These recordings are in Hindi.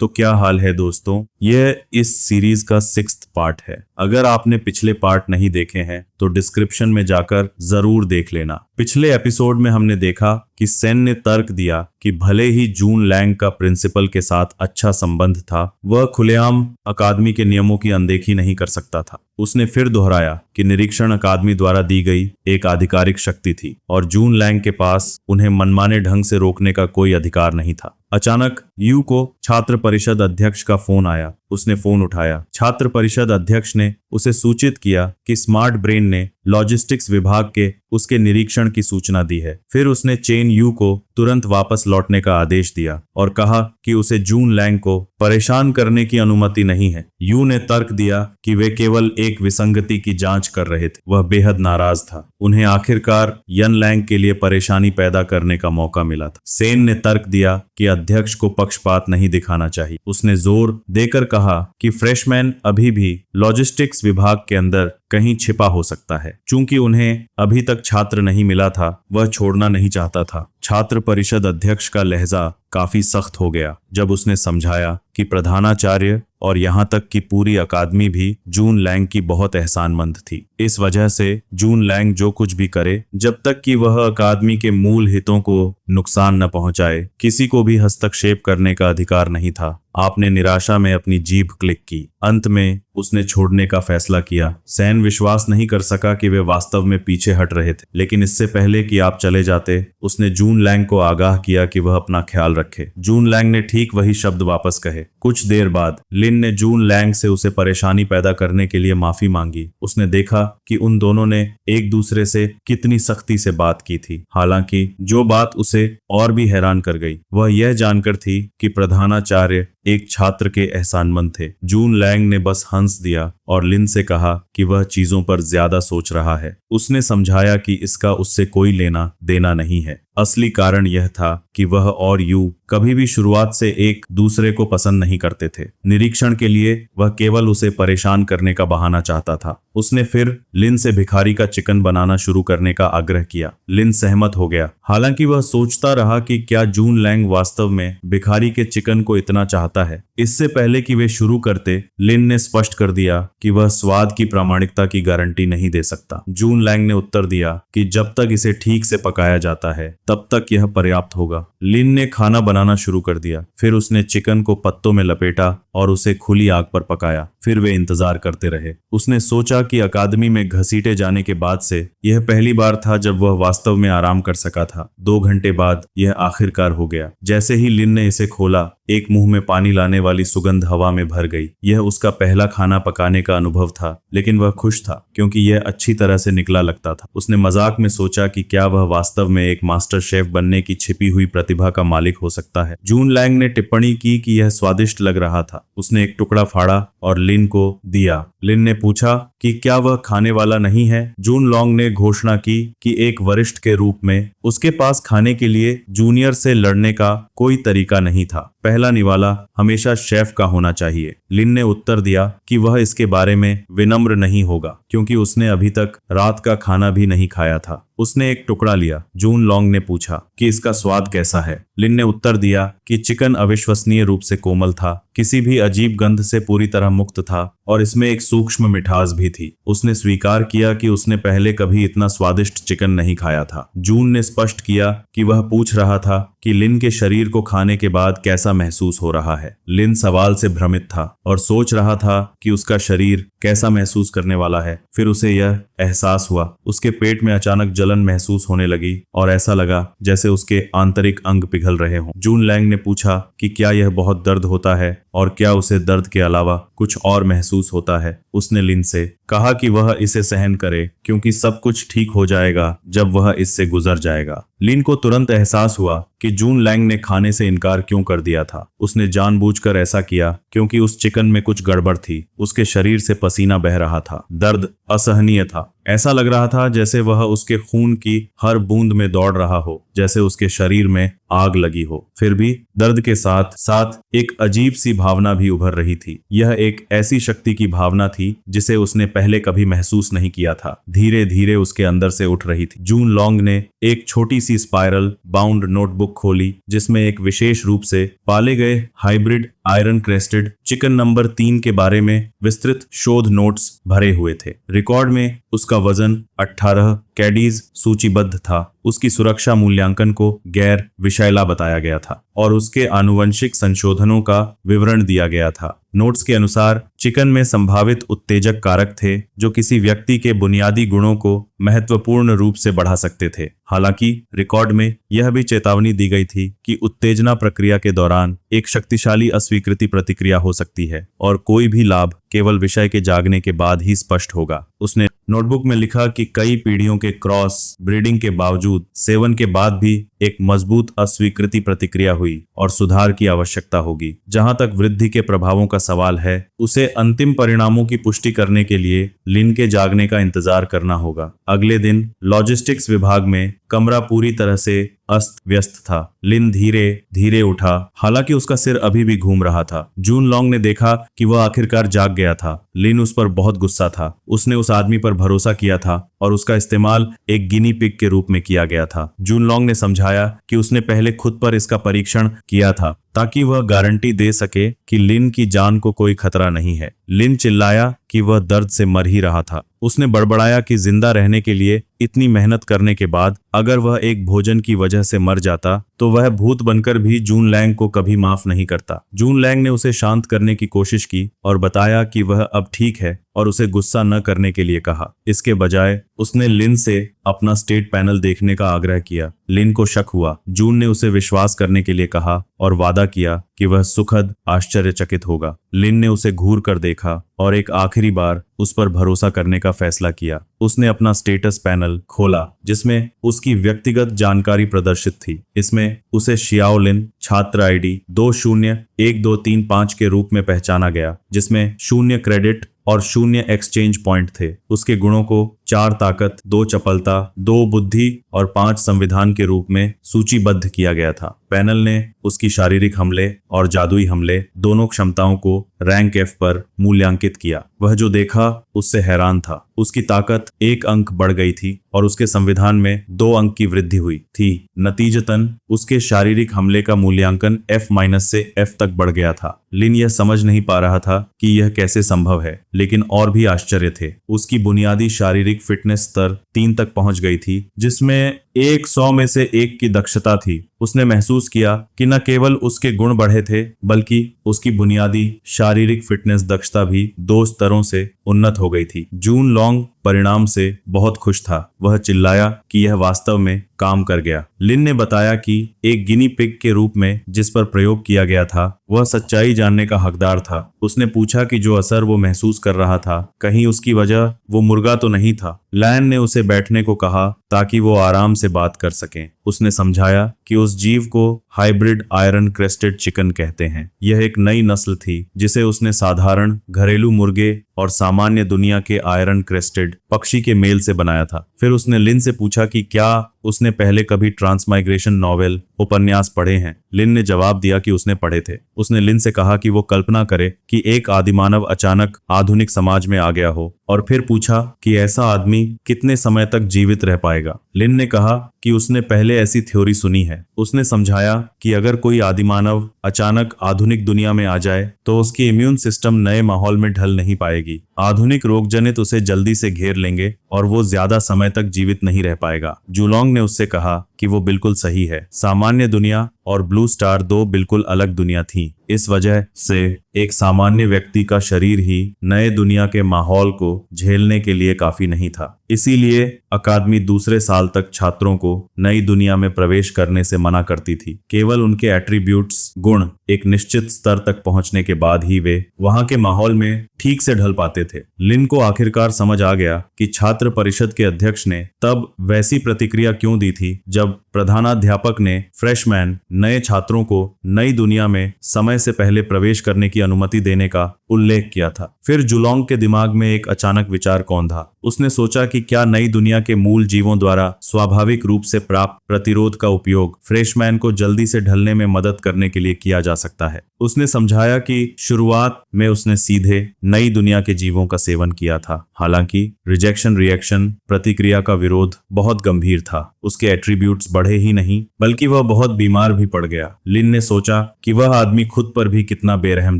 तो क्या हाल है दोस्तों। यह इस सीरीज का 6th पार्ट है। अगर आपने पिछले पार्ट नहीं देखे हैं तो डिस्क्रिप्शन में जाकर जरूर देख लेना। पिछले एपिसोड में हमने देखा कि सेन ने तर्क दिया कि भले ही जून लैंग का प्रिंसिपल के साथ अच्छा संबंध था, वह खुलेआम अकादमी के नियमों की अनदेखी नहीं कर सकता था। उसने फिर दोहराया कि निरीक्षण अकादमी द्वारा दी गई एक आधिकारिक शक्ति थी और जून लैंग के पास उन्हें मनमाने ढंग से रोकने का कोई अधिकार नहीं था। अचानक यू को छात्र परिषद अध्यक्ष का फोन आया। उसने फोन उठाया। छात्र परिषद अध्यक्ष ने उसे सूचित किया कि स्मार्ट ब्रेन ने लॉजिस्टिक्स विभाग के उसके निरीक्षण की सूचना दी है। फिर उसने चेन यू को तुरंत वापस लौटने का आदेश दिया और कहा कि उसे जून लैंग को परेशान करने की अनुमति नहीं है। यू ने तर्क दिया कि वे केवल एक विसंगति की जांच कर रहे थे। वह बेहद नाराज था। उन्हें आखिरकार यन लैंग के लिए परेशानी पैदा करने का मौका मिला था। सेन ने तर्क दिया कि अध्यक्ष को पक्षपात नहीं दिखाना चाहिए। उसने जोर देकर कहा कि फ्रेशमैन अभी भी लॉजिस्टिक्स विभाग के अंदर कहीं छिपा हो सकता है। चूंकि उन्हें अभी तक छात्र नहीं मिला था, वह छोड़ना नहीं चाहता था। छात्र परिषद अध्यक्ष का लहजा काफी सख्त हो गया जब उसने समझाया कि प्रधानाचार्य और यहाँ तक कि पूरी अकादमी भी जून लैंग की बहुत एहसानमंद थी। इस वजह से जून लैंग जो कुछ भी करे, जब तक कि वह अकादमी के मूल हितों को नुकसान न पहुंचाए, किसी को भी हस्तक्षेप करने का अधिकार नहीं था। आपने निराशा में अपनी जीभ क्लिक की। अंत में उसने छोड़ने का फैसला किया। सैन विश्वास नहीं कर सका कि वे वास्तव में पीछे हट रहे थे, लेकिन इससे पहले कि आप चले जाते, उसने जून लैंग को आगाह किया कि वह अपना ख्याल रखे। जून लैंग ने ठीक वही शब्द वापस कहे। कुछ देर बाद लिन ने जून लैंग से उसे परेशानी पैदा करने के लिए माफी मांगी। उसने देखा कि उन दोनों ने एक दूसरे से कितनी सख्ती से बात की थी। हालांकि जो बात उसे और भी हैरान कर गई वह यह जानकर थी कि प्रधानाचार्य एक छात्र के एहसानमंद थे। जून लैंग ने बस हंस दिया और लिन से कहा कि वह चीजों पर ज्यादा सोच रहा है। उसने समझाया कि इसका उससे कोई लेना देना नहीं है। असली कारण यह था कि वह और यू कभी भी शुरुआत से एक दूसरे को पसंद नहीं करते थे। निरीक्षण के लिए वह केवल उसे परेशान करने का बहाना चाहता था। उसने फिर लिन से भिखारी का चिकन बनाना शुरू करने का आग्रह किया। लिन सहमत हो गया। हालांकि वह सोचता रहा कि क्या जून लैंग वास्तव में भिखारी के चिकन को इतना चाहता है। इससे पहले कि वे शुरू करते, लिन ने स्पष्ट कर दिया कि वह स्वाद की प्रामाणिकता की गारंटी नहीं दे सकता। जून लैंग ने उत्तर दिया कि जब तक इसे ठीक से पकाया जाता है तब तक यह पर्याप्त होगा। लिन ने खाना बनाना शुरू कर दिया। फिर उसने चिकन को पत्तों में लपेटा और उसे खुली आग पर पकाया। फिर वे इंतजार करते रहे। उसने सोचा कि अकादमी में घसीटे जाने के बाद से यह पहली बार था जब वह वास्तव में आराम कर सका था। 2 घंटे बाद यह आखिरकार हो गया। जैसे ही लिन ने इसे खोला, एक मुंह में पानी लाने वाली सुगंध हवा में भर गई। यह उसका पहला खाना पकाने का अनुभव था, लेकिन वह खुश था क्योंकि यह अच्छी तरह से निकला लगता था। उसने मजाक में सोचा कि क्या वह वास्तव में एक मास्टर शेफ बनने की छिपी हुई प्रतिभा का मालिक हो सकता है। जून लैंग ने टिप्पणी की कि यह स्वादिष्ट लग रहा था। उसने एक टुकड़ा फाड़ा और लिन को दिया। लिन ने पूछा कि क्या वह खाने वाला नहीं है। जून लॉन्ग ने घोषणा की कि एक वरिष्ठ के रूप में उसके पास खाने के लिए जूनियर से लड़ने का कोई तरीका नहीं था। पहला निवाला हमेशा शेफ का होना चाहिए। लिन ने उत्तर दिया कि वह इसके बारे में विनम्र नहीं होगा क्योंकि उसने अभी तक रात का खाना भी नहीं खाया था। उसने एक टुकड़ा लिया। जून लॉन्ग ने पूछा कि इसका स्वाद कैसा है। लिन ने उत्तर दिया कि चिकन अविश्वसनीय रूप से कोमल था, किसी भी अजीब गंध से पूरी तरह मुक्त था और इसमें एक सूक्ष्म मिठास भी थी। उसने स्वीकार किया कि उसने पहले कभी इतना स्वादिष्ट चिकन नहीं खाया था। जून ने स्पष्ट किया कि वह पूछ रहा था कि लिन के शरीर को खाने के बाद कैसा महसूस हो रहा है। लिन सवाल से भ्रमित था और सोच रहा था कि उसका शरीर कैसा महसूस करने वाला है। फिर उसे यह एहसास हुआ। उसके पेट में अचानक जलन महसूस होने लगी और ऐसा लगा जैसे उसके आंतरिक अंग पिघल रहे हों। जून लैंग ने पूछा कि क्या यह बहुत दर्द होता है और क्या उसे दर्द के अलावा कुछ और महसूस होता है। उसने लिन से कहा कि वह इसे सहन करे क्योंकि सब कुछ ठीक हो जाएगा जब वह इससे गुजर जाएगा। लिन को तुरंत एहसास हुआ कि जून लैंग ने खाने से इनकार क्यों कर दिया था। उसने जानबूझकर ऐसा किया क्योंकि उस चिकन में कुछ गड़बड़ थी। उसके शरीर से पसीना बह रहा था। दर्द असहनीय था ऐसा लग रहा था जैसे वह उसके खून की हर बूंद में दौड़ रहा हो, जैसे उसके शरीर में आग लगी हो। फिर भी दर्द के साथ साथ एक अजीब सी भावना भी उभर रही थी। यह एक ऐसी शक्ति की भावना थी जिसे उसने पहले कभी महसूस नहीं किया था। धीरे धीरे उसके अंदर से उठ रही थी। जून लॉन्ग ने एक छोटी सी स्पाइरल बाउंड नोटबुक खोली जिसमें एक विशेष रूप से पाले गए hybrid iron crested chicken number 3 के बारे में विस्तृत शोध नोट्स भरे हुए थे। रिकॉर्ड में उसका वजन 18 कैडीज सूचीबद्ध था। उसकी सुरक्षा मूल्यांकन को गैर विषैला बताया गया था और उसके आनुवंशिक संशोधनों का विवरण दिया गया था। नोट्स के अनुसार चिकन में संभावित उत्तेजक कारक थे जो किसी व्यक्ति के बुनियादी गुणों को महत्वपूर्ण रूप से बढ़ा सकते थे। हालांकि रिकॉर्ड में यह भी चेतावनी दी गई थी कि उत्तेजना प्रक्रिया के दौरान एक शक्तिशाली अस्वीकृति प्रतिक्रिया हो सकती है और कोई भी लाभ केवल विषय के जागने के बाद ही स्पष्ट होगा। उसने नोटबुक में लिखा कि कई पीढ़ियों के क्रॉस ब्रीडिंग के बावजूद सेवन के बाद भी एक मजबूत अस्वीकृति प्रतिक्रिया हुई और सुधार की आवश्यकता होगी। जहां तक वृद्धि के प्रभावों का सवाल है, उसे अंतिम परिणामों की पुष्टि करने के लिए लिन के जागने का इंतजार करना होगा। अगले दिन लॉजिस्टिक्स विभाग में कमरा पूरी तरह से अस्त व्यस्त था। लिन धीरे धीरे उठा, हालांकि उसका सिर अभी भी घूम रहा था। जून लॉन्ग ने देखा कि वह आखिरकार जाग गया था। लिन उस पर बहुत गुस्सा था। उसने उस आदमी पर भरोसा किया था और उसका इस्तेमाल एक गिनी पिग के रूप में किया गया था। जून लॉन्ग ने समझाया कि उसने पहले खुद पर इसका परीक्षण किया था ताकि वह गारंटी दे सके कि लिन की जान को कोई खतरा नहीं है। लिन चिल्लाया कि वह दर्द से मर ही रहा था। उसने बड़बड़ाया कि जिंदा रहने के लिए इतनी मेहनत करने के बाद अगर वह एक भोजन की वजह से मर जाता तो वह भूत बनकर भी जून लैंग को कभी माफ नहीं करता। जून लैंग ने उसे शांत करने की कोशिश की और बताया कि वह अब ठीक है और उसे गुस्सा न करने के लिए कहा। इसके बजाय उसने लिन से अपना स्टेट पैनल देखने का आग्रह किया। लिन को शक हुआ। जून ने उसे विश्वास करने के लिए कहा और वादा किया कि वह सुखद आश्चर्यचकित होगा। लिन ने उसे घूर कर देखा और एक आखिरी बार उस पर भरोसा करने का फैसला किया। उसने अपना स्टेटस पैनल खोला जिसमें उसकी व्यक्तिगत जानकारी प्रदर्शित थी। इसमें उसे शियाओ लिन छात्र आईडी 201235 के रूप में पहचाना गया, जिसमें 0 क्रेडिट और 0 एक्सचेंज पॉइंट थे। उसके गुणों को 4 ताकत, 2 चपलता, 2 बुद्धि और 5 संविधान के रूप में सूचीबद्ध किया गया था। पैनल ने उसकी शारीरिक हमले और जादुई हमले दोनों क्षमताओं को रैंक F पर मूल्यांकित किया। वह जो देखा उससे हैरान था। उसकी ताकत 1 अंक बढ़ गई थी और उसके संविधान में 2 अंक की वृद्धि हुई थी। नतीजतन उसके शारीरिक हमले का मूल्यांकन F- से F तक बढ़ गया था। लिन यह समझ नहीं पा रहा था कि यह कैसे संभव है, लेकिन और भी आश्चर्य थे। उसकी बुनियादी शारीरिक फिटनेस स्तर 3 तक पहुंच गई थी, जिसमें 100 में से 1 की दक्षता थी। उसने महसूस किया कि न केवल उसके गुण बढ़े थे, बल्कि उसकी बुनियादी शारीरिक फिटनेस दक्षता भी 2 स्तरों से उन्नत हो गई थी। जून लॉन्ग परिणाम से बहुत खुश था। वह चिल्लाया कि यह वास्तव में काम कर गया। लिन ने बताया कि एक गिनी पिग के रूप में जिस पर प्रयोग किया गया था वह सच्चाई जानने का हकदार था। उसने पूछा कि जो असर वो महसूस कर रहा था, कहीं उसकी वजह वो मुर्गा तो नहीं था। लैन ने उसे बैठने को कहा ताकि वो आराम से बात कर सकें। उसने समझाया कि उस जीव को हाइब्रिड आयरन क्रेस्टेड चिकन कहते हैं। यह एक नई नस्ल थी जिसे उसने साधारण घरेलू मुर्गे और सामान्य दुनिया के आयरन क्रेस्टेड पक्षी के मेल से बनाया था। फिर उसने लिन से पूछा कि क्या उसने पहले कभी ट्रांसमाइग्रेशन नॉवेल उपन्यास पढ़े हैं। लिन ने जवाब दिया कि उसने पढ़े थे। उसने लिन से कहा कि वो कल्पना करे कि एक आदिमानव अचानक आधुनिक समाज में आ गया हो, और फिर पूछा कि ऐसा आदमी कितने समय तक जीवित रह पाएगा। लिन ने कहा कि उसने पहले ऐसी थ्योरी सुनी है। उसने समझाया कि अगर कोई आदिमानव अचानक आधुनिक दुनिया में आ जाए तो उसकी इम्यून सिस्टम नए माहौल में ढल नहीं पाएगी। आधुनिक रोगजनित उसे जल्दी से घेर लेंगे और वो ज्यादा समय तक जीवित नहीं रह पाएगा। जूलोंग ने उससे कहा कि वो बिल्कुल सही है। सामान्य दुनिया और ब्लू स्टार 2 बिल्कुल अलग दुनिया थी। इस वजह से एक सामान्य व्यक्ति का शरीर ही नए दुनिया के माहौल को झेलने के लिए काफी नहीं था। इसीलिए अकादमी दूसरे साल तक छात्रों को नई दुनिया में प्रवेश करने से मना करती थी। केवल उनके एट्रीब्यूट्स गुण एक निश्चित स्तर तक पहुंचने के बाद ही वे वहां के माहौल में ठीक से ढल पाते थे। लिन को आखिरकार समझ आ गया कि छात्र परिषद के अध्यक्ष ने तब वैसी प्रतिक्रिया क्यों दी थी जब प्रधानाध्यापक ने फ्रेशमैन नए छात्रों को नई दुनिया में समय से पहले प्रवेश करने की अनुमति देने का उल्लेख किया था। फिर जुलोंग के दिमाग में एक अचानक विचार कौंधा। उसने सोचा कि क्या नई दुनिया के मूल जीवों द्वारा स्वाभाविक रूप से प्राप्त प्रतिरोध का उपयोग फ्रेशमैन को जल्दी से ढलने में मदद करने के लिए किया जा सकता है। उसने समझाया कि शुरुआत में उसने सीधे नई दुनिया के जीवों का सेवन किया था। हालांकि रिजेक्शन रिएक्शन प्रतिक्रिया का विरोध बहुत गंभीर था। उसके एट्रीब्यूट्स बढ़े ही नहीं बल्कि वह बहुत बीमार भी पड़ गया। लिन ने सोचा कि वह आदमी खुद पर भी कितना बेरहम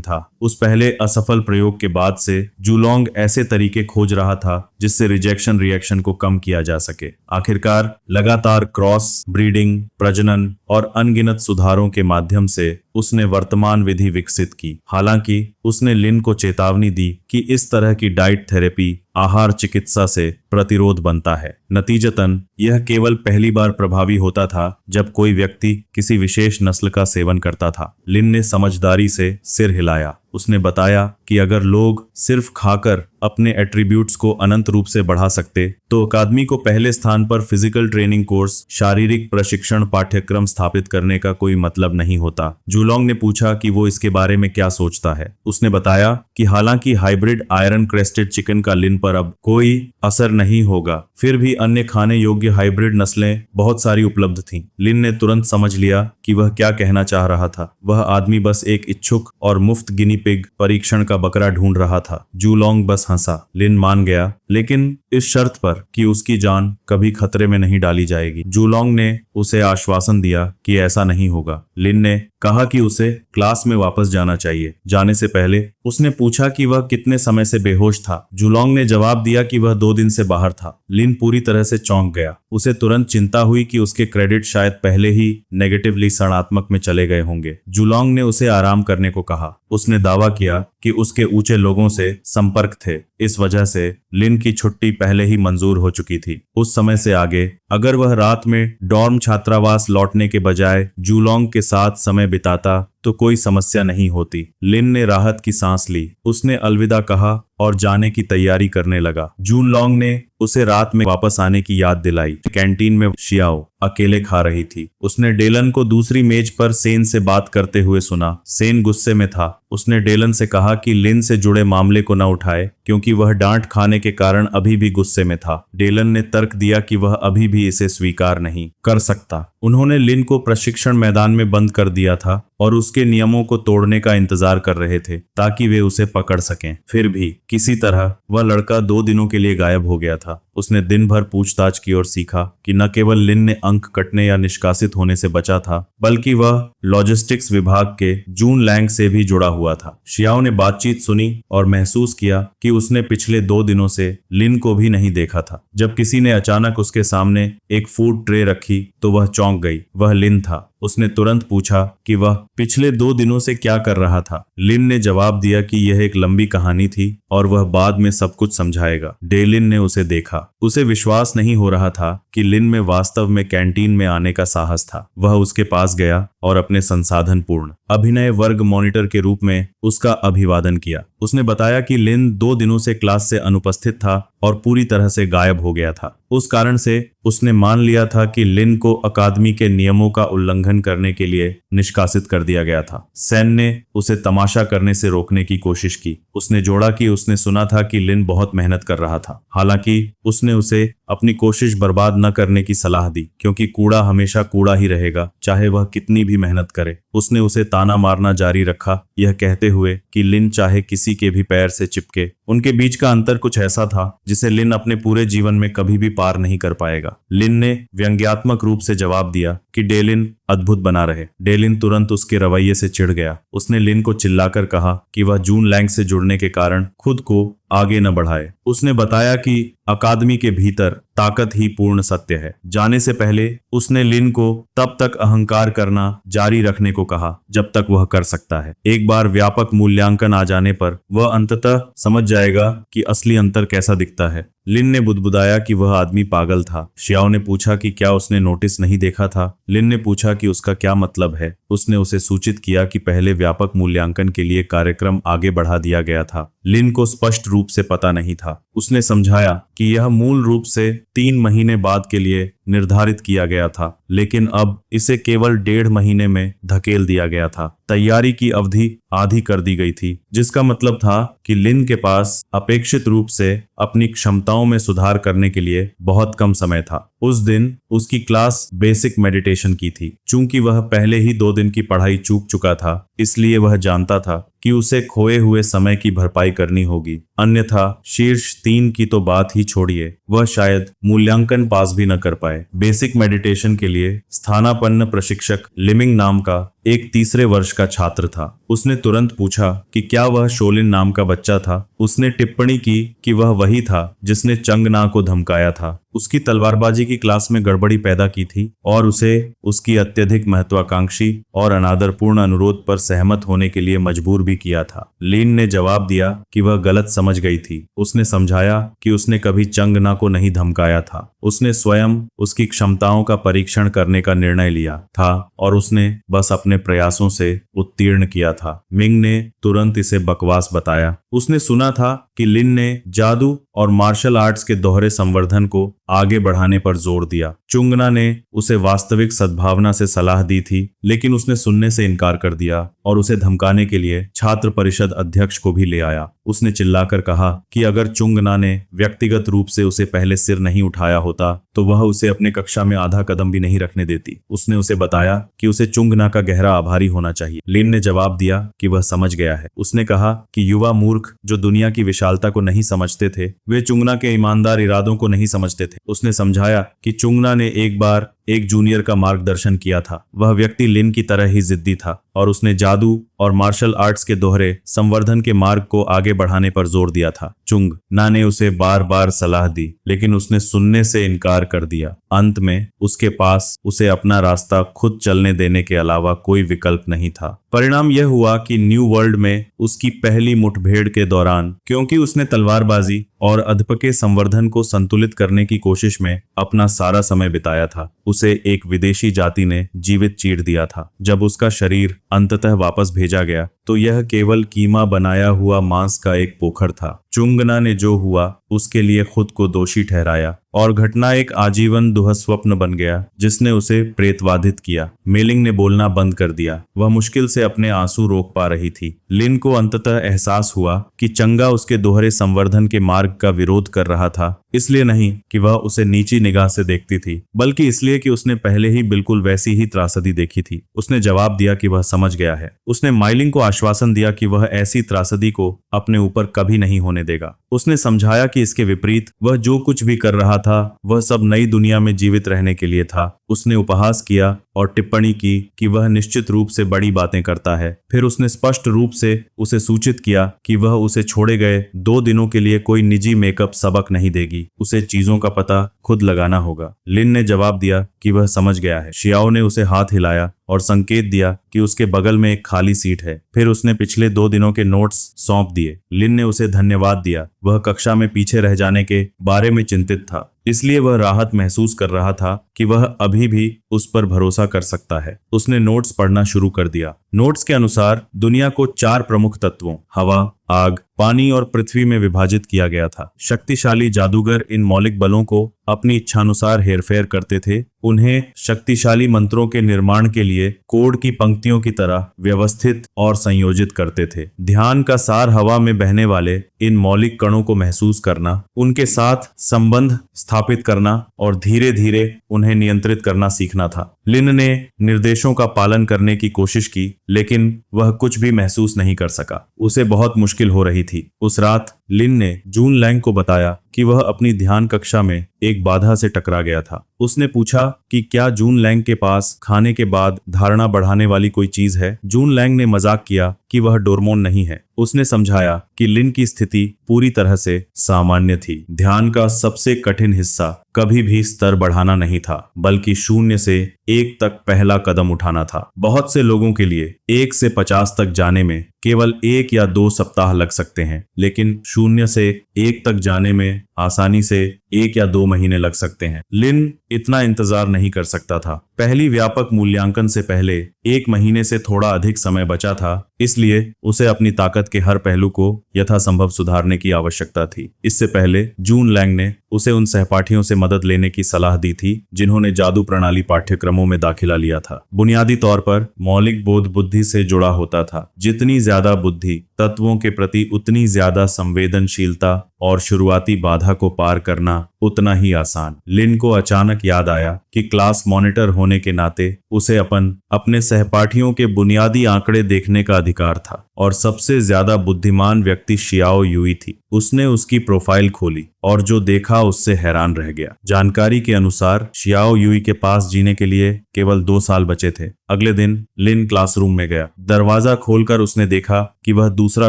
था। उस पहले असफल प्रयोग के बाद से जुलोंग ऐसे तरीके खोज रहा था जिससे रिजेक्शन रिएक्शन को कम किया जा सके। आखिरकार लगातार क्रॉस ब्रीडिंग, प्रजनन और अनगिनत सुधारों के माध्यम से उसने वर्तमान विधि विकसित की। हालांकि उसने लिन को चेतावनी दी कि इस तरह की डाइट थेरेपी आहार चिकित्सा से प्रतिरोध बनता है। नतीजतन यह केवल पहली बार प्रभावी होता था जब कोई व्यक्ति किसी विशेष नस्ल का सेवन करता था। लिन ने समझदारी से सिर हिलाया। उसने बताया कि अगर लोग सिर्फ खाकर अपने एट्रीब्यूट्स को अनंत रूप से बढ़ा सकते तो अकादमी को पहले स्थान पर फिजिकल ट्रेनिंग कोर्स, शारीरिक प्रशिक्षण पाठ्यक्रम स्थापित करने का कोई मतलब नहीं होता। जुलोंग ने पूछा कि वो इसके बारे में क्या सोचता है। उसने बताया कि हालांकि हाइब्रिड आयरन क्रेस्टेड चिकन का लिन पर अब कोई असर नहीं होगा, फिर भी अन्य खाने योग्य हाइब्रिड नस्लें बहुत सारी उपलब्ध थीं। लिन ने तुरंत समझ लिया कि वह क्या कहना चाह रहा था। वह आदमी बस एक इच्छुक और मुफ्त गिनी पिग परीक्षण का बकरा ढूंढ रहा था। जुलोंग बस हंसा। लिन मान गया, लेकिन इस शर्त पर कि उसकी जान कभी खतरे में नहीं डाली जाएगी। जुलोंग ने उसे आश्वासन दिया कि ऐसा नहीं होगा। लिन ने कहा कि उसे क्लास में वापस जाना चाहिए। जाने से पहले उसने पूछा कि वह कितने समय से बेहोश था। जुलोंग ने जवाब दिया कि वह 2 दिन से बाहर था। लिन पूरी तरह से चौंक गया। उसे तुरंत चिंता हुई कि उसके क्रेडिट शायद पहले ही नेगेटिवली ऋणात्मक में चले गए होंगे। जुलोंग ने उसे आराम करने को कहा। उसने दावा किया कि उसके ऊंचे लोगों से संपर्क थे, इस वजह से लिन की छुट्टी पहले ही मंजूर हो चुकी थी। उस समय से आगे अगर वह रात में डॉर्म छात्रावास लौटने के बजाय जुलोंग के साथ समय बिताता तो कोई समस्या नहीं होती। लिन ने राहत की सांस ली। उसने अलविदा कहा और जाने की तैयारी करने लगा। जुलोंग ने उसे रात में वापस आने की याद दिलाई। कैंटीन में शियाओ अकेले खा रही थी। उसने डेलन को दूसरी मेज पर सेन से बात करते हुए सुना। सेन गुस्से में था। उसने डेलन से कहा कि लिन से जुड़े मामले को न उठाए क्योंकि वह डांट खाने के कारण अभी भी गुस्से में था। डेलन ने तर्क दिया कि वह अभी भी इसे स्वीकार नहीं कर सकता। उन्होंने लिन को प्रशिक्षण मैदान में बंद कर दिया था और उसके नियमों को तोड़ने का इंतजार कर रहे थे ताकि वे उसे पकड़ सकें। फिर भी किसी तरह वह लड़का 2 दिनों के लिए गायब हो गया था। उसने दिन भर पूछताछ की और सीखा कि न केवल लिन ने अंक कटने या निष्कासित होने से बचा था बल्कि वह लॉजिस्टिक्स विभाग के जून लैंग से भी जुड़ा हुआ था। शियाओ ने बातचीत सुनी और महसूस किया कि उसने पिछले 2 दिनों से लिन को भी नहीं देखा था। जब किसी ने अचानक उसके सामने एक फूड ट्रे रखी तो वह चौंक गई। वह लिन था। उसने तुरंत पूछा कि वह पिछले 2 दिनों से क्या कर रहा था। लिन ने जवाब दिया कि यह एक लंबी कहानी थी और वह बाद में सब कुछ समझाएगा। डेलिन ने उसे देखा। उसे विश्वास नहीं हो रहा था कि लिन में वास्तव में कैंटीन में आने का साहस था। वह उसके पास गया और अपने संसाधन पूर्ण अभिनय वर्ग मॉनिटर के रूप में उसका अभिवादन किया। उसने बताया कि लिन 2 दिनों से क्लास से अनुपस्थित था और पूरी तरह से गायब हो गया था। उस कारण से उसने मान लिया था कि लिन को अकादमी के नियमों का उल्लंघन करने के लिए निष्कासित कर दिया गया था। सैन ने उसे तमाशा करने से रोकने की कोशिश की। उसने जोड़ा कि उसने सुना था कि लिन बहुत मेहनत कर रहा था। हालांकि उसने उसे अपनी कोशिश बर्बाद न करने की सलाह दी क्योंकि कूड़ा हमेशा कूड़ा ही रहेगा, चाहे वह कितनी भी मेहनत करे। उसने उसे ताना मारना जारी रखा, यह कहते हुए कि लिन चाहे किसी के भी पैर से चिपके। उनके बीच का अंतर कुछ ऐसा था जिसे लिन अपने पूरे जीवन में कभी भी पार नहीं कर पाएगा। लिन ने व्यंग्यात्मक रूप से जवाब दिया कि डेलिन अद्भुत बना रहे। डेलिन तुरंत उसके रवैये से चिढ़ गया। उसने लिन को चिल्लाकर कहा कि वह जून लैंग से जुड़ने के कारण खुद को आगे न बढ़ाए। उसने बताया कि अकादमी के भीतर ताकत ही पूर्ण सत्य है। जाने से पहले उसने लिन को तब तक अहंकार करना जारी रखने को कहा जब तक वह कर सकता है। एक बार व्यापक मूल्यांकन आ जाने पर वह अंततः समझ जाएगा कि असली अंतर कैसा दिखता है। लिन ने बुदबुदाया कि वह आदमी पागल था। शियाओ ने पूछा कि क्या उसने नोटिस नहीं देखा था। लिन ने पूछा कि उसका क्या मतलब है। उसने उसे सूचित किया कि पहले व्यापक मूल्यांकन के लिए कार्यक्रम आगे बढ़ा दिया गया था। लिन को स्पष्ट रूप से पता नहीं था। उसने समझाया कि यह मूल रूप से 3 महीने बाद के लिए निर्धारित किया गया था, लेकिन अब इसे केवल 1.5 महीने में धकेल दिया गया था। तैयारी की अवधि आधी कर दी गई थी, जिसका मतलब था कि लिन के पास अपेक्षित रूप से अपनी क्षमताओं में सुधार करने के लिए बहुत कम समय था। उस दिन उसकी क्लास बेसिक मेडिटेशन की थी। चूंकि वह पहले ही 2 दिन की पढ़ाई चूक चुका था, इसलिए वह जानता था कि उसे खोए हुए समय की भरपाई करनी होगी, अन्यथा शीर्ष 3 की तो बात ही छोड़िए, वह शायद मूल्यांकन पास भी न कर पाए। बेसिक मेडिटेशन के लिए स्थानापन्न प्रशिक्षक लिमिंग नाम का एक तीसरे वर्ष का छात्र था। उसने तुरंत पूछा कि क्या वह शोलिन नाम का बच्चा था। उसने टिप्पणी की कि वह वही था जिसने चंगना को धमकाया था। उसकी तलवारबाजी की क्लास में गड़बड़ी पैदा की थी और उसे उसकी अत्यधिक महत्वाकांक्षी और अनादरपूर्ण अनुरोध पर सहमत होने के लिए मजबूर भी किया था। लिन ने जवाब दिया कि वह गलत समझ गई थी। उसने समझाया कि उसने कभी चंगना को नहीं धमकाया था। उसने स्वयं उसकी क्षमताओं का परीक्षण करने का निर्णय लिया था और उसने बस अपने प्रयासों से उत्तीर्ण किया था। मिंग ने तुरंत इसे बकवास बताया। उसने सुना था कि लिन ने जादू और मार्शल आर्ट्स के दोहरे संवर्धन को आगे बढ़ाने पर जोर दिया। चुंगना ने उसे वास्तविक सद्भावना से सलाह दी थी, लेकिन उसने सुनने से इनकार कर दिया और उसे धमकाने के लिए छात्र परिषद अध्यक्ष को भी ले आया। उसने चिल्लाकर कहा कि अगर चुंगना ने व्यक्तिगत रूप से उसे पहले सिर नहीं उठाया होता तो वह उसे अपने कक्षा में आधा कदम भी नहीं रखने देती। उसने उसे बताया कि उसे चुंगना का गहरा आभारी होना चाहिए। लिन ने जवाब दिया कि वह समझ गया है। उसने कहा कि युवा मूर्ख जो दुनिया की विशालता को नहीं समझते थे, वे चुंगना के ईमानदार इरादों को नहीं समझते थे। उसने समझाया कि चुंगना ने एक बार एक जूनियर का मार्गदर्शन किया था। वह व्यक्ति लिन की तरह ही जिद्दी था और उसने जादू और मार्शल आर्ट्स के दोहरे संवर्धन के मार्ग को आगे बढ़ाने पर जोर दिया था। चुंगना ने उसे बार बार सलाह दी, लेकिन उसने सुनने से इनकार कर दिया। अंत में उसके पास उसे अपना रास्ता खुद चलने देने के अलावा कोई विकल्प नहीं था। परिणाम यह हुआ कि न्यू वर्ल्ड में उसकी पहली मुठभेड़ के दौरान, क्योंकि उसने तलवारबाजी और अधपके संवर्धन को संतुलित करने की कोशिश में अपना सारा समय बिताया था, उसे एक विदेशी जाति ने जीवित चीर दिया था। जब उसका शरीर अंततः वापस भेजा गया तो यह केवल कीमा बनाया हुआ मांस का एक पोखर था। चुंगना ने जो हुआ उसके लिए खुद को दोषी ठहराया और घटना एक आजीवन दुःस्वप्न बन गया जिसने उसे प्रेतवाधित किया। मेलिंग ने बोलना बंद कर दिया। वह मुश्किल से अपने आंसू रोक पा रही थी। लिन को अंततः एहसास हुआ कि चंगा उसके दोहरे संवर्धन के मार्ग का विरोध कर रहा था, इसलिए नहीं कि वह उसे नीची निगाह से देखती थी, बल्कि इसलिए कि उसने पहले ही बिल्कुल वैसी ही त्रासदी देखी थी। उसने जवाब दिया कि वह समझ गया है। उसने माइलिंग को आश्वासन दिया कि वह ऐसी त्रासदी को अपने ऊपर कभी नहीं होने देगा। उसने समझाया कि इसके विपरीत वह जो कुछ भी कर रहा था वह सब नई दुनिया में जीवित रहने के लिए था। उसने उपहास किया और टिप्पणी की कि वह निश्चित रूप से बड़ी बातें करता है। फिर उसने स्पष्ट रूप से उसे सूचित किया कि वह उसे छोड़े गए 2 दिनों के लिए कोई निजी मेकअप सबक नहीं देगी। उसे चीजों का पता खुद लगाना होगा। लिन ने जवाब दिया कि वह समझ गया है। शियाओ ने उसे हाथ हिलाया और संकेत दिया कि उसके बगल में एक खाली सीट है। फिर उसने पिछले 2 दिनों के नोट्स सौंप दिए। लिन ने उसे धन्यवाद दिया। वह कक्षा में पीछे रह जाने के बारे में चिंतित था, इसलिए वह राहत महसूस कर रहा था कि वह अभी भी उस पर भरोसा कर सकता है। उसने नोट्स पढ़ना शुरू कर दिया। नोट्स के अनुसार दुनिया को 4 प्रमुख तत्वों हवा, आग, पानी और पृथ्वी में विभाजित किया गया था। शक्तिशाली जादूगर इन मौलिक बलों को अपनी इच्छानुसार हेरफेर करते थे। उन्हें शक्तिशाली मंत्रों के निर्माण के लिए कोड की पंक्तियों की तरह व्यवस्थित और संयोजित करते थे। ध्यान का सार हवा में बहने वाले इन मौलिक कणों को महसूस करना, उनके साथ संबंध स्थापित करना और धीरे धीरे उन्हें नियंत्रित करना सीखना था। लिन ने निर्देशों का पालन करने की कोशिश की, लेकिन वह कुछ भी महसूस नहीं कर सका। उसे बहुत मुश्किल हो रही थी। उस रात लिन ने जून लैंग को बताया कि वह अपनी ध्यान कक्षा में एक बाधा से टकरा गया था। उसने पूछा कि क्या जून लैंग के पास खाने के बाद धारणा बढ़ाने वाली कोई चीज है। जून लैंग ने मजाक किया कि वह डोरमोन नहीं है। उसने समझाया कि लिन की स्थिति पूरी तरह से सामान्य थी। ध्यान का सबसे कठिन हिस्सा कभी भी स्तर बढ़ाना नहीं था, बल्कि 0 से 1 तक पहला कदम उठाना था। बहुत से लोगों के लिए 1 से 50 तक जाने में केवल 1 या 2 सप्ताह लग सकते हैं, लेकिन 0 से 1 तक जाने में आसानी से 1 या 2 महीने लग सकते हैं। लिन इतना इंतजार नहीं कर सकता था। पहली व्यापक मूल्यांकन से पहले 1 महीने से थोड़ा अधिक समय बचा था, इसलिए उसे अपनी ताकत के हर पहलू को यथासंभव सुधारने की आवश्यकता थी। इससे पहले जून लैंग ने उसे उन सहपाठियों से मदद लेने की सलाह दी थी जिन्होंने जादू प्रणाली पाठ्यक्रमों में दाखिला लिया था। बुनियादी तौर पर मौलिक बोध बुद्धि से जुड़ा होता था। जितनी ज्यादा बुद्धि तत्वों के प्रति उतनी ज्यादा संवेदनशीलता और शुरुआती बाधा को पार करना उतना ही आसान। लिन को अचानक याद आया कि क्लास मॉनिटर होने के नाते उसे अपने सहपाठियों के बुनियादी आंकड़े देखने का अधिकार था और सबसे ज्यादा बुद्धिमान व्यक्ति शियाओ युई थी। उसने उसकी प्रोफाइल खोली और जो देखा उससे हैरान रह गया। जानकारी के अनुसार शियाओ युई के पास जीने के लिए केवल 2 साल बचे थे। अगले दिन लिन क्लासरूम में गया। दरवाजा खोलकर उसने देखा कि वह दूसरा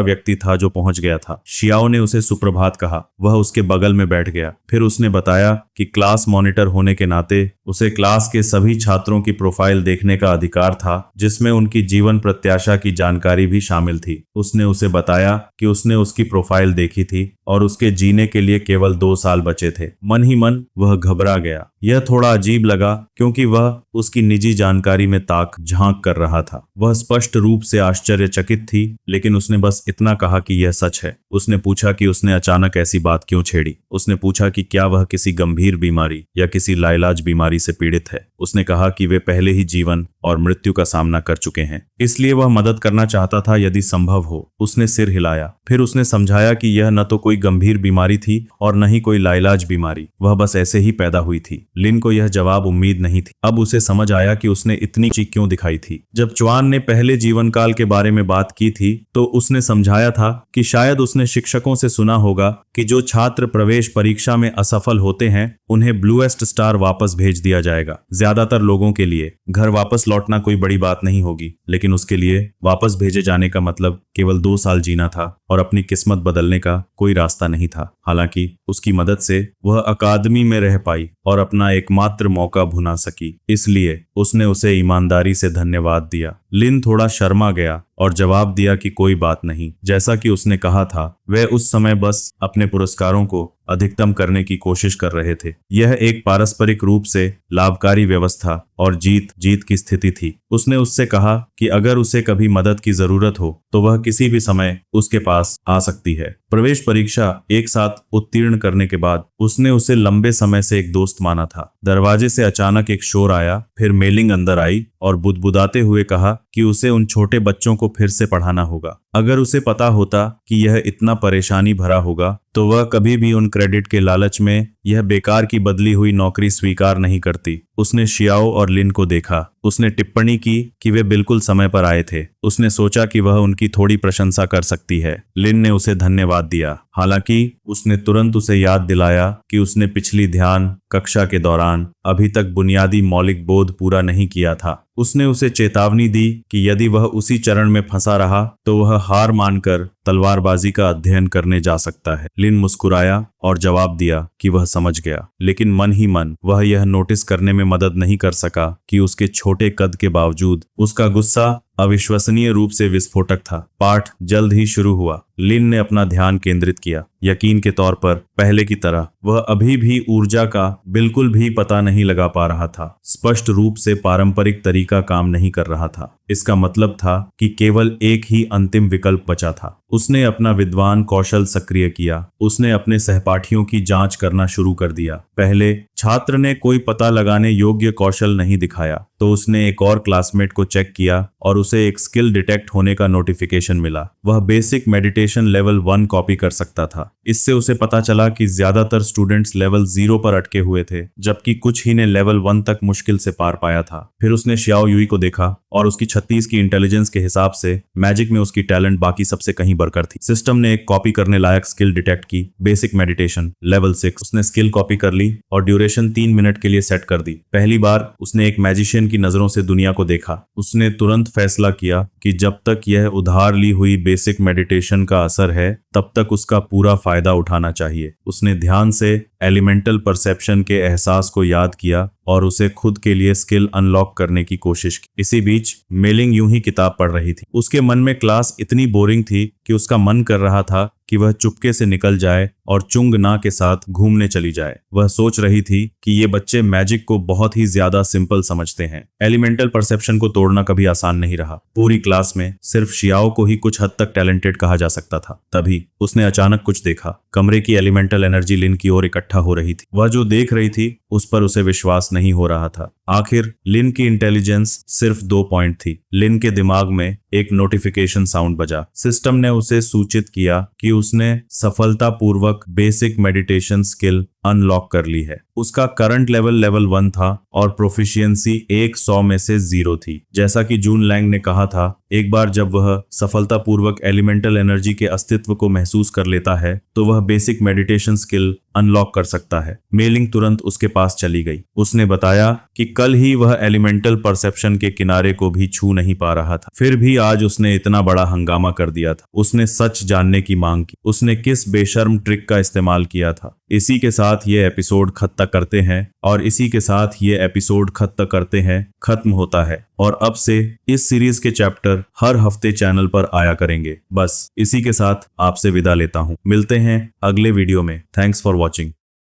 व्यक्ति था जो पहुंच गया था। शियाओ ने उसे सुप्रभात कहा। वह उसके बगल में बैठ गया। फिर उसने बताया कि क्लास मॉनिटर होने के नाते उसे क्लास के सभी छात्रों की प्रोफाइल देखने का अधिकार था, जिसमें उनकी जीवन प्रत्याशा की जानकारी भी शामिल थी। उसने उसे बताया कि उसने उसकी प्रोफाइल देखी थी और उसके जीने के लिए केवल 2 साल बचे थे। मन ही मन वह घबरा गया। यह थोड़ा अजीब लगा क्योंकि वह उसकी निजी जानकारी में ताक झांक कर रहा था। वह स्पष्ट रूप से आश्चर्यचकित थी, लेकिन उसने बस इतना कहा कि यह सच है। उसने पूछा कि उसने अचानक ऐसी बात क्यों छेड़ी। उसने पूछा कि क्या वह किसी गंभीर बीमारी या किसी लाइलाज बीमारी से पीड़ित है। उसने कहा कि वे पहले ही जीवन और मृत्यु का सामना कर चुके हैं, इसलिए वह मदद करना चाहता था यदि संभव हो। उसने सिर हिलाया। फिर उसने समझाया कि यह न तो कोई गंभीर बीमारी थी और न ही कोई लाइलाज बीमारी, वह बस ऐसे ही पैदा हुई थी। लिन को यह जवाब उम्मीद नहीं थी। अब उसे समझ आया कि उसने इतनी चीख क्यों दिखाई थी। जब च्वान ने पहले जीवन काल के बारे में बात की थी तो उसने समझाया था कि शायद उसने शिक्षकों से सुना होगा कि जो छात्र प्रवेश परीक्षा में असफल होते हैं उन्हें ब्लूएस्ट स्टार वापस भेज दिया जाएगा। ज्यादातर लोगों के लिए घर वापस लौटना कोई बड़ी बात नहीं होगी, लेकिन उसके लिए वापस भेजे जाने का मतलब केवल 2 साल जीना था और अपनी किस्मत बदलने का कोई रास्ता नहीं था। हालांकि उसकी मदद से वह अकादमी में रह पाई और अपना एकमात्र मौका भुना सकी, इसलिए उसने उसे ईमानदारी से धन्यवाद दिया। लिन थोड़ा शर्मा गया और जवाब दिया कि कोई बात नहीं। जैसा कि उसने कहा था, वे उस समय बस अपने पुरस्कारों को अधिकतम करने की कोशिश कर रहे थे। यह एक पारस्परिक रूप से लाभकारी व्यवस्था और जीत जीत की स्थिति थी। उसने उससे कहा कि अगर उसे कभी मदद की जरूरत हो तो वह किसी भी समय उसके पास आ सकती है। प्रवेश परीक्षा एक साथ उत्तीर्ण करने के बाद उसने उसे लंबे समय से एक दोस्त माना था। दरवाजे से अचानक एक शोर आया, फिर मेलिंग अंदर आई और बुदबुदाते हुए कहा कि उसे उन छोटे बच्चों को फिर से पढ़ाना होगा। अगर उसे पता होता कि यह इतना परेशानी भरा होगा तो वह कभी भी उन क्रेडिट के लालच में यह बेकार की बदली हुई नौकरी स्वीकार नहीं करती। उसने शियाओ और लिन को देखा। उसने टिप्पणी की कि वे बिल्कुल समय पर आए थे। उसने सोचा कि वह उनकी थोड़ी प्रशंसा कर सकती है। लिन ने उसे धन्यवाद दिया। हालांकि उसने तुरंत उसे याद दिलाया कि उसने पिछली ध्यान कक्षा के दौरान अभी तक बुनियादी मौलिक बोध पूरा नहीं किया था। उसने उसे चेतावनी दी कि यदि वह उसी चरण में फंसा रहा तो वह हार मानकर तलवारबाजी का अध्ययन करने जा सकता है। लिन मुस्कुराया और जवाब दिया कि वह समझ गया, लेकिन मन ही मन वह यह नोटिस करने में मदद नहीं कर सका कि उसके छोटे कद के बावजूद उसका गुस्सा अविश्वसनीय रूप से विस्फोटक था। पाठ जल्द ही शुरू हुआ। लिन ने अपना ध्यान केंद्रित किया। यकीन के तौर पर पहले की तरह वह अभी भी ऊर्जा का बिल्कुल भी पता नहीं लगा पा रहा था। स्पष्ट रूप से पारंपरिक तरीका काम नहीं कर रहा था। इसका मतलब था कि केवल एक ही अंतिम विकल्प बचा था। उसने अपना विद्वान कौशल सक्रिय किया। उसने अपने सहपाठियों की जांच करना शुरू कर दिया। पहले छात्र ने कोई पता लगाने योग्य कौशल नहीं दिखाया तो उसने एक और क्लासमेट को चेक किया और उसे एक स्किल डिटेक्ट होने का नोटिफिकेशन मिला। वह बेसिक मेडिटेशन लेवल 1 कॉपी कर सकता था। इससे उसे पता चला कि ज्यादातर स्टूडेंट्स लेवल 0 पर अटके हुए थे, जबकि कुछ ही ने लेवल 1 तक मुश्किल से पार पाया था। फिर उसने शियाओ युई को देखा और उसकी 36 की इंटेलिजेंस के हिसाब से मैजिक में उसकी टैलेंट बाकी सबसे कहीं बढ़कर थी। सिस्टम ने एक कॉपी करने लायक स्किल डिटेक्ट की, बेसिक मेडिटेशन लेवल 6। उसने स्किल कॉपी कर ली और ड्यूरेशन 3 मिनट के लिए सेट कर दी। पहली बार उसने एक मैजिशियन की नजरों से दुनिया को देखा। उसने तुरंत फैसला किया कि जब तक यह उधार ली हुई बेसिक मेडिटेशन का असर है तब तक उसका पूरा फायदा उठाना चाहिए। उसने ध्यान से एलिमेंटल परसेप्शन के एहसास को याद किया और उसे खुद के लिए स्किल अनलॉक करने की कोशिश की। इसी बीच मेलिंग यूं ही किताब पढ़ रही थी। उसके मन में क्लास इतनी बोरिंग थी कि उसका मन कर रहा था कि वह चुपके से निकल जाए और चुंग ना के साथ घूमने चली जाए। वह सोच रही थी कि ये बच्चे मैजिक को बहुत ही ज्यादा सिंपल समझते हैं। एलिमेंटल परसेप्शन को तोड़ना कभी आसान नहीं रहा। पूरी क्लास में सिर्फ शियाओ को ही कुछ हद तक टैलेंटेड कहा जा सकता था। तभी उसने अचानक कुछ देखा। कमरे की एलिमेंटल एनर्जी लिन की ओर इकट्ठा हो रही थी। वह जो देख रही थी उस पर उसे विश्वास नहीं हो रहा था। आखिर लिन की इंटेलिजेंस सिर्फ 2 पॉइंट थी। लिन के दिमाग में एक नोटिफिकेशन साउंड बजा। सिस्टम ने उसे सूचित किया कि उसने सफलतापूर्वक बेसिक मेडिटेशन स्किल अनलॉक कर ली है। उसका करंट लेवल 1 था और प्रोफिशिएंसी 100 में से 0 थी। जैसा कि जून लैंग ने कहा था, एक बार जब वह सफलतापूर्वक एलिमेंटल एनर्जी के अस्तित्व को महसूस कर लेता है तो वह बेसिक मेडिटेशन स्किल अनलॉक कर सकता है। मेलिंग तुरंत उसके पास चली गई। उसने बताया कि कल ही वह एलिमेंटल परसेप्शन के किनारे को भी छू नहीं पा रहा था, फिर भी आज उसने इतना बड़ा हंगामा कर दिया था। उसने सच जानने की मांग की। उसने किस बेशर्म ट्रिक का इस्तेमाल किया था। इसी के साथ ये एपिसोड खत्म करते हैं और इसी के साथ ये एपिसोड खत्म होता है और अब से इस सीरीज के चैप्टर हर हफ्ते चैनल पर आया करेंगे। बस इसी के साथ आपसे विदा लेता हूँ। मिलते हैं अगले वीडियो में। Thanks for watching.